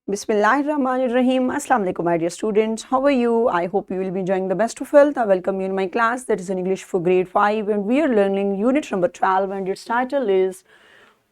Bismillahirrahmanirrahim. Assalamu alaikum, my dear students. How are you? I hope you will be enjoying the best of health. I welcome you in my class that is in English for grade 5 and we are learning unit number 12 and its title is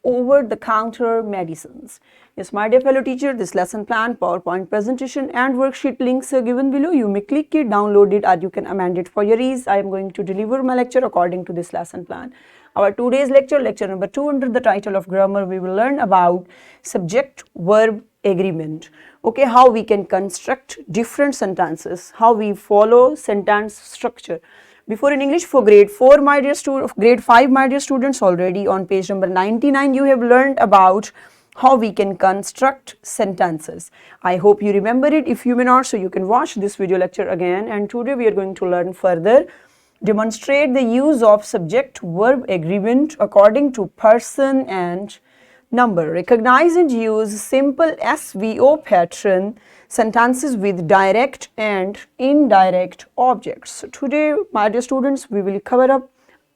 Over the Counter Medicines. Yes, my dear fellow teacher, this lesson plan, PowerPoint presentation and worksheet links are given below. You may click it, download it or you can amend it for your ease. I am going to deliver my lecture according to this lesson plan. Our today's lecture number 2 under the title of grammar, we will learn about subject-verb agreement. Okay, how we can construct different sentences, how we follow sentence structure. Before in English for grade 4, my dear student, grade 5, my dear students, already on page number 99, you have learned about how we can construct sentences. I hope you remember it. If you may not, so you can watch this video lecture again. And today we are going to learn further, demonstrate the use of subject-verb agreement according to person and number. Recognize and use simple SVO pattern sentences with direct and indirect objects. So today, my dear students, we will cover up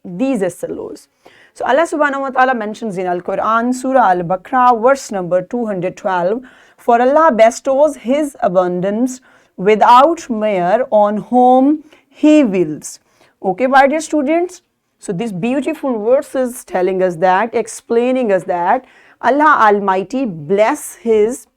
these SLOs. So Allah subhanahu wa ta'ala mentions in Al-Quran, Surah Al-Baqarah, verse number 212, for Allah bestows His abundance without measure on whom He wills. Okay, my dear students, so this beautiful verse is telling us that, explaining us that Allah Almighty bless His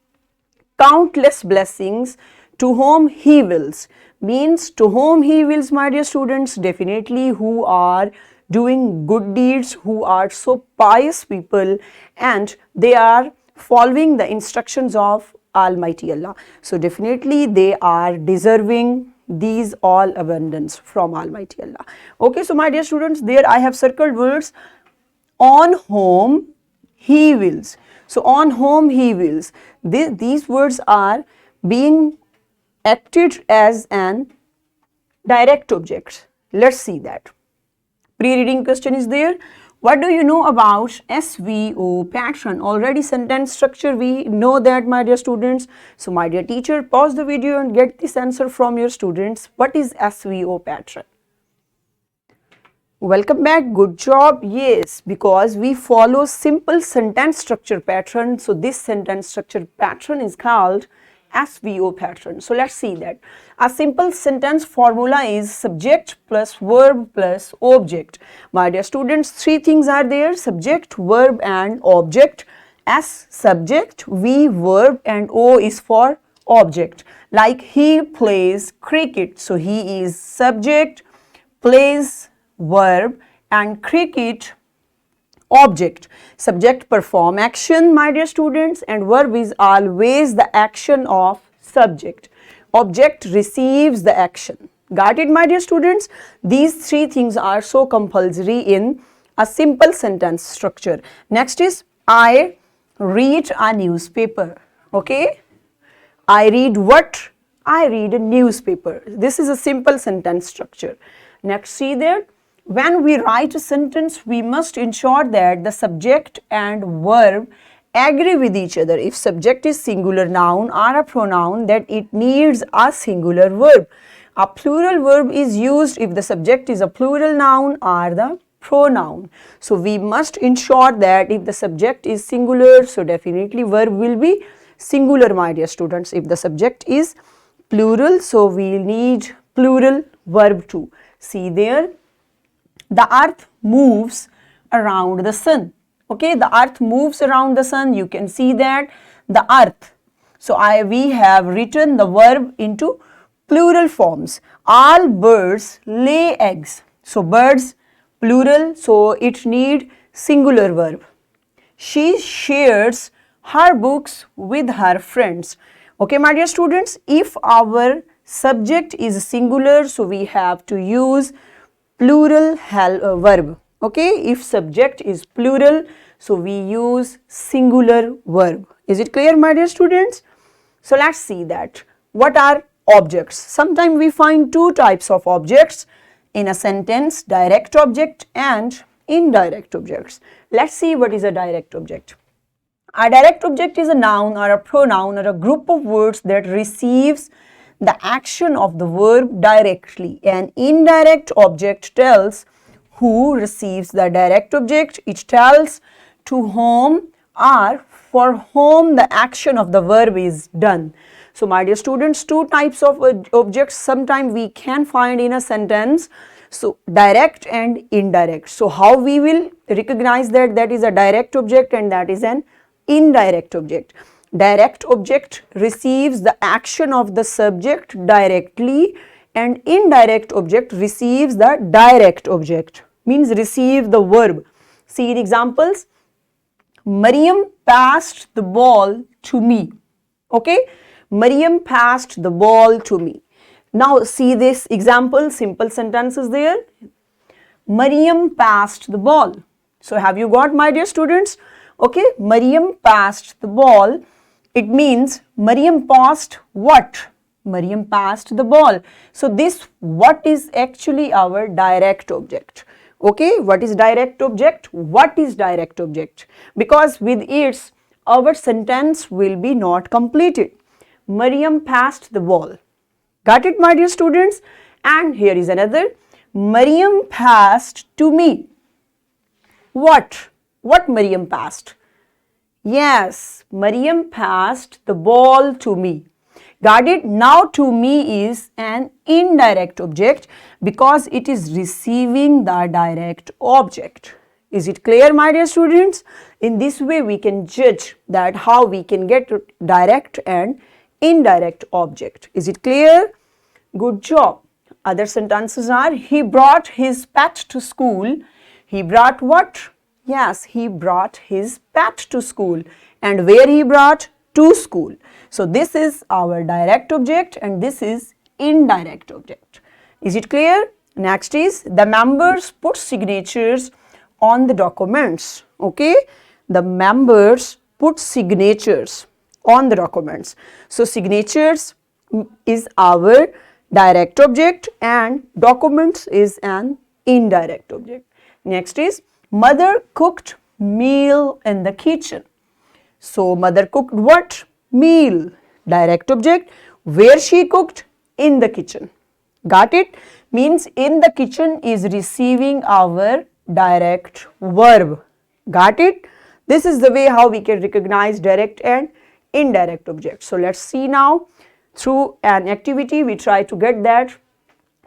countless blessings to whom He wills. Means to whom He wills, my dear students, definitely who are doing good deeds, who are so pious people and they are following the instructions of Almighty Allah. So definitely they are deserving these all abundance from Almighty Allah. Okay, so my dear students, there I have circled words on whom He wills. So on whom He wills. These words are being acted as an direct object. Let's see that. Pre-reading question is there. What do you know about SVO pattern? Already sentence structure, we know that, my dear students. So my dear teacher, pause the video and get this answer from your students. What is SVO pattern? Welcome back, good job. Yes, because we follow simple sentence structure pattern. So this sentence structure pattern is called SVO pattern. So let's see that. A simple sentence formula is subject plus verb plus object. My dear students, three things are there: subject, verb and object. S subject, V verb and O is for object. Like he plays cricket. So he is subject, plays verb and cricket object. Subject perform action, my dear students, and verb is always the action of subject. Object receives the action. Got it, my dear students? These three things are so compulsory in a simple sentence structure. Next is I read a newspaper. Okay, I read what? I read a newspaper. This is a simple sentence structure. Next, see there. When we write a sentence, we must ensure that the subject and verb agree with each other. If subject is singular noun or a pronoun, that it needs a singular verb. A plural verb is used if the subject is a plural noun or the pronoun. So we must ensure that if the subject is singular, so definitely verb will be singular, my dear students. If the subject is plural, so we need plural verb too. See there. The earth moves around the sun. Okay, the earth moves around the sun. You can see that the earth. So we have written the verb into plural forms. All birds lay eggs. So birds plural, so it need singular verb. She shares her books with her friends. Okay, my dear students, if our subject is singular, so we have to use plural verb. Okay, if subject is plural, so we use singular verb. Is it clear, my dear students? So let's see that. What are objects? Sometimes we find two types of objects in a sentence: direct object and indirect objects. Let's see what is a direct object. A direct object is a noun or a pronoun or a group of words that receives the action of the verb directly. An indirect object tells who receives the direct object. It tells to whom or for whom the action of the verb is done. So my dear students, two types of objects sometimes we can find in a sentence. So direct and indirect. So how we will recognize that that is a direct object and that is an indirect object. Direct object receives the action of the subject directly and indirect object receives the direct object, means receive the verb. See in examples, Mariam passed the ball to me. Okay, Mariam passed the ball to me. Now see this example, simple sentences there. Mariam passed the ball. So have you got, my dear students? Okay, Mariam passed the ball. It means Mariam passed what? Mariam passed the ball. So this what is actually our direct object. Okay, what is direct object? What is direct object? Because with its our sentence will be not completed. Mariam passed the ball. Got it, my dear students? And here is another. Mariam passed to me. What? What Mariam passed? Yes, Mariam passed the ball to me. Got it? Now to me is an indirect object because it is receiving the direct object. Is it clear, my dear students? In this way we can judge that how we can get direct and indirect object. Is it clear? Good job. Other sentences are, he brought his pet to school. He brought what? Yes, he brought his pet to school. And where he brought? To school. So this is our direct object and this is indirect object. Is it clear? Next is, the members put signatures on the documents. Okay, the members put signatures on the documents. So signatures is our direct object and documents is an indirect object. Next is, mother cooked meal in the kitchen. So mother cooked what? Meal. Direct object. Where she cooked? In the kitchen. Got it? Means in the kitchen is receiving our direct verb. Got it? This is the way how we can recognize direct and indirect objects. So let's see now, through an activity we try to get that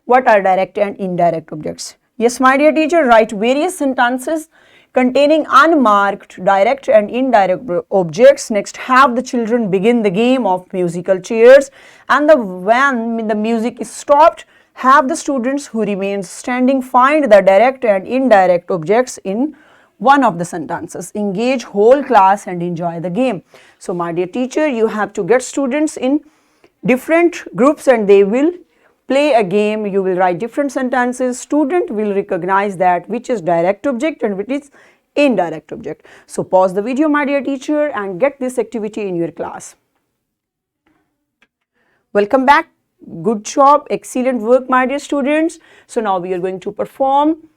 what are direct and indirect objects. Yes, my dear teacher, write various sentences containing unmarked direct and indirect objects. Next, have the children begin the game of musical chairs, and when the music is stopped, have the students who remain standing find the direct and indirect objects in one of the sentences. Engage whole class and enjoy the game. So my dear teacher, you have to get students in different groups and they will play a game. You will write different sentences. Student will recognize that which is direct object and which is indirect object. So pause the video, my dear teacher, and get this activity in your class. Welcome back. Good job. Excellent work, my dear students. So now we are going to perform.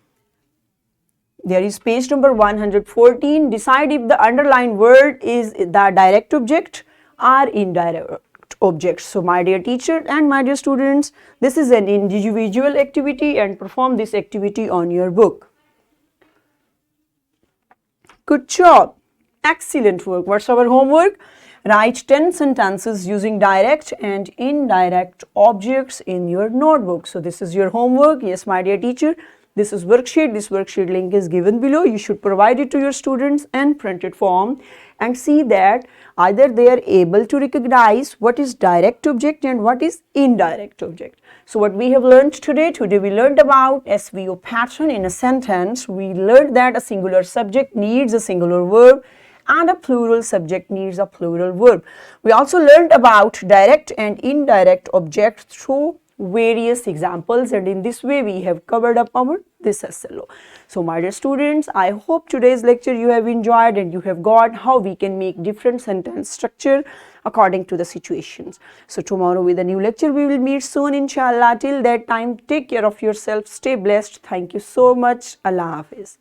There is page number 114. Decide if the underlined word is the direct object or indirect object. So my dear teacher and my dear students, this is an individual activity and perform this activity on your book. Good job. Excellent work. What's our homework? Write 10 sentences using direct and indirect objects in your notebook. So this is your homework. Yes, my dear teacher. This is worksheet. This worksheet link is given below. You should provide it to your students in printed form and see that either they are able to recognize what is direct object and what is indirect object. So what we have learned today we learned about SVO pattern in a sentence. We learned that a singular subject needs a singular verb and a plural subject needs a plural verb. We also learned about direct and indirect objects through various examples, and in this way we have covered up our this SLO. So my dear students, I hope today's lecture you have enjoyed and you have got how we can make different sentence structure according to the situations. So tomorrow with a new lecture we will meet soon, inshallah. Till that time, take care of yourself, stay blessed. Thank you so much. Allah Hafiz.